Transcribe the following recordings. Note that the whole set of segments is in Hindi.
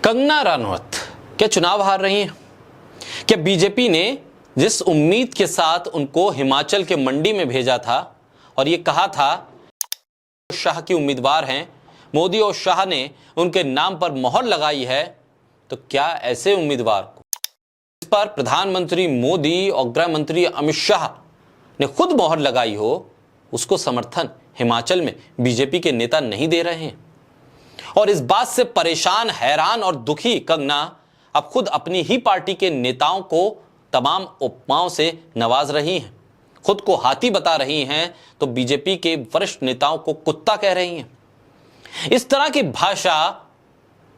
कंगना रनौत क्या चुनाव हार रही हैं? क्या बीजेपी ने जिस उम्मीद के साथ उनको हिमाचल के मंडी में भेजा था और ये कहा था शाह की उम्मीदवार हैं, मोदी और शाह ने उनके नाम पर मोहर लगाई है, तो क्या ऐसे उम्मीदवार को इस पर प्रधानमंत्री मोदी और गृह मंत्री अमित शाह ने खुद मोहर लगाई हो, उसको समर्थन हिमाचल में बीजेपी के नेता नहीं दे रहे हैं? और इस बात से परेशान, हैरान और दुखी कंगना अब खुद अपनी ही पार्टी के नेताओं को तमाम उपमाओं से नवाज रही हैं, खुद को हाथी बता रही हैं, तो बीजेपी के वरिष्ठ नेताओं को कुत्ता कह रही हैं। इस तरह की भाषा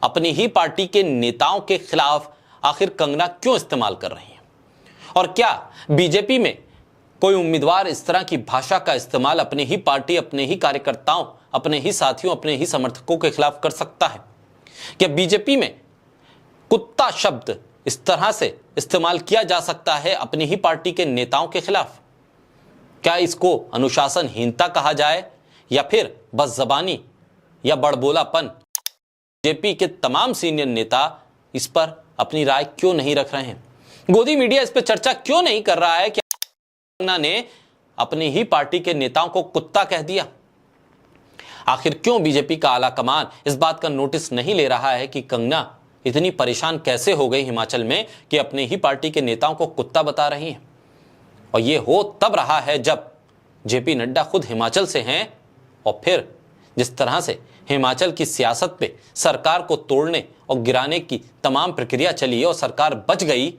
अपनी ही पार्टी के नेताओं के खिलाफ आखिर कंगना क्यों इस्तेमाल कर रही हैं? और क्या बीजेपी में कोई उम्मीदवार इस तरह की भाषा का इस्तेमाल अपनी ही पार्टी, अपने ही कार्यकर्ताओं, अपने ही साथियों, अपने ही समर्थकों के खिलाफ कर सकता है? क्या बीजेपी में कुत्ता शब्द इस तरह से इस्तेमाल किया जा सकता है अपनी ही पार्टी के नेताओं के खिलाफ? क्या इसको अनुशासनहीनता कहा जाए या फिर बस जबानी या बड़बोलापन? बीजेपी के तमाम सीनियर नेता इस पर अपनी राय क्यों नहीं रख रहे हैं? गोदी मीडिया इस पर चर्चा क्यों नहीं कर रहा है कि कंगना ने अपनी ही पार्टी के नेताओं को कुत्ता कह दिया? आखिर क्यों बीजेपी का आला कमान इस बात का नोटिस नहीं ले रहा है कि कंगना इतनी परेशान कैसे हो गई हिमाचल में कि अपनी ही पार्टी के नेताओं को कुत्ता बता रही हैं? और यह हो तब रहा है जब जेपी नड्डा खुद हिमाचल से हैं, और फिर जिस तरह से हिमाचल की सियासत पे सरकार को तोड़ने और गिराने की तमाम प्रक्रिया चली और सरकार बच गई,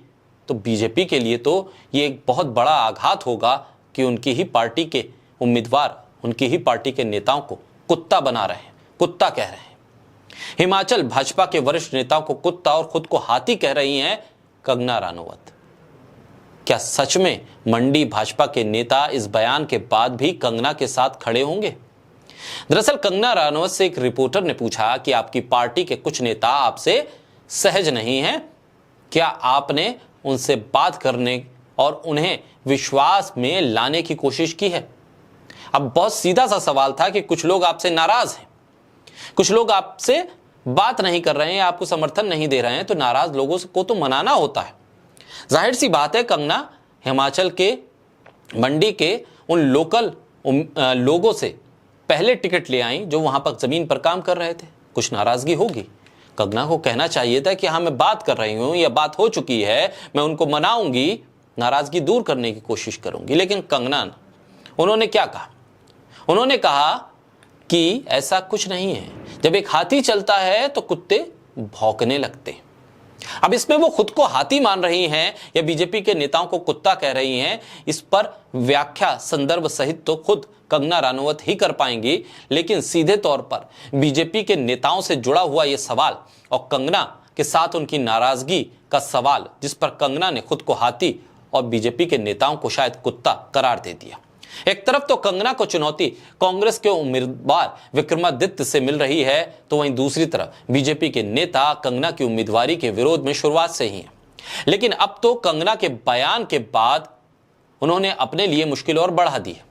तो बीजेपी के लिए तो ये एक बहुत बड़ा आघात होगा कि उनकी ही पार्टी के उम्मीदवार, उनकी ही पार्टी के नेताओं को कुत्ता बना रहे हैं, कुत्ता कह रहे हैं। हिमाचल भाजपा के वरिष्ठ नेताओं को कुत्ता और खुद को हाथी कह रही हैं कंगना रनौत। क्या सच में मंडी भाजपा के नेता इस बयान के बाद भी कंगना के साथ खड़े होंगे? दरअसल कंगना रनौत से एक रिपोर्टर ने पूछा कि आपकी पार्टी के कुछ नेता आपसे सहज नहीं हैं, क्या आपने उनसे बात करने और उन्हें विश्वास में लाने की कोशिश की है? अब बहुत सीधा सा सवाल था कि कुछ लोग आपसे नाराज हैं, कुछ लोग आपसे बात नहीं कर रहे हैं, आपको समर्थन नहीं दे रहे हैं, तो नाराज लोगों को तो मनाना होता है। जाहिर सी बात है, कंगना हिमाचल के मंडी के उन लोकल लोगों से पहले टिकट ले आई जो वहां पर जमीन पर काम कर रहे थे। कुछ नाराजगी होगी, कंगना को कहना चाहिए था कि हाँ, मैं बात कर रही हूं, यह बात हो चुकी है, मैं उनको मनाऊंगी, नाराजगी दूर करने की कोशिश करूंगी। लेकिन कंगना, उन्होंने क्या कहा? उन्होंने कहा कि ऐसा कुछ नहीं है, जब एक हाथी चलता है तो कुत्ते भौंकने लगते हैं। अब इसमें वो खुद को हाथी मान रही हैं या बीजेपी के नेताओं को कुत्ता कह रही हैं, इस पर व्याख्या संदर्भ सहित तो खुद कंगना रनौत ही कर पाएंगी। लेकिन सीधे तौर पर बीजेपी के नेताओं से जुड़ा हुआ यह सवाल और कंगना के साथ उनकी नाराजगी का सवाल, जिस पर कंगना ने खुद को हाथी और बीजेपी के नेताओं को शायद कुत्ता करार दे दिया। एक तरफ तो कंगना को चुनौती कांग्रेस के उम्मीदवार विक्रमादित्य से मिल रही है, तो वहीं दूसरी तरफ बीजेपी के नेता कंगना की उम्मीदवारी के विरोध में शुरुआत से ही हैं। लेकिन अब तो कंगना के बयान के बाद उन्होंने अपने लिए मुश्किल और बढ़ा दी है।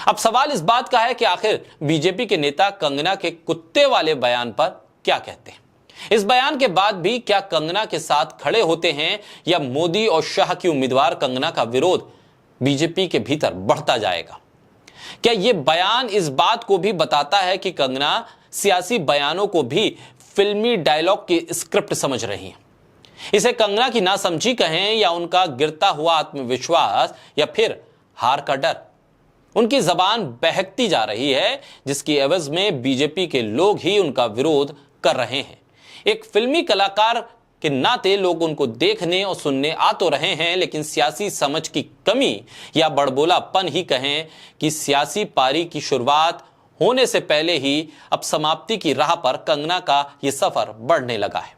अब सवाल इस बात का है कि आखिर बीजेपी के नेता कंगना के कुत्ते वाले बयान पर क्या कहते हैं? इस बयान के बाद भी क्या कंगना के साथ खड़े होते हैं या मोदी और शाह की उम्मीदवार कंगना का विरोध बीजेपी के भीतर बढ़ता जाएगा? क्या यह बयान इस बात को भी बताता है कि कंगना सियासी बयानों को भी फिल्मी डायलॉग की स्क्रिप्ट समझ रही हैं? इसे कंगना की नासमझी कहें या उनका गिरता हुआ आत्मविश्वास या फिर हार का डर, उनकी जबान बहकती जा रही है, जिसकी एवज में बीजेपी के लोग ही उनका विरोध कर रहे हैं। एक फिल्मी कलाकार के नाते लोग उनको देखने और सुनने आ तो रहे हैं, लेकिन सियासी समझ की कमी या बड़बोलापन ही कहें कि सियासी पारी की शुरुआत होने से पहले ही अब समाप्ति की राह पर कंगना का यह सफर बढ़ने लगा है।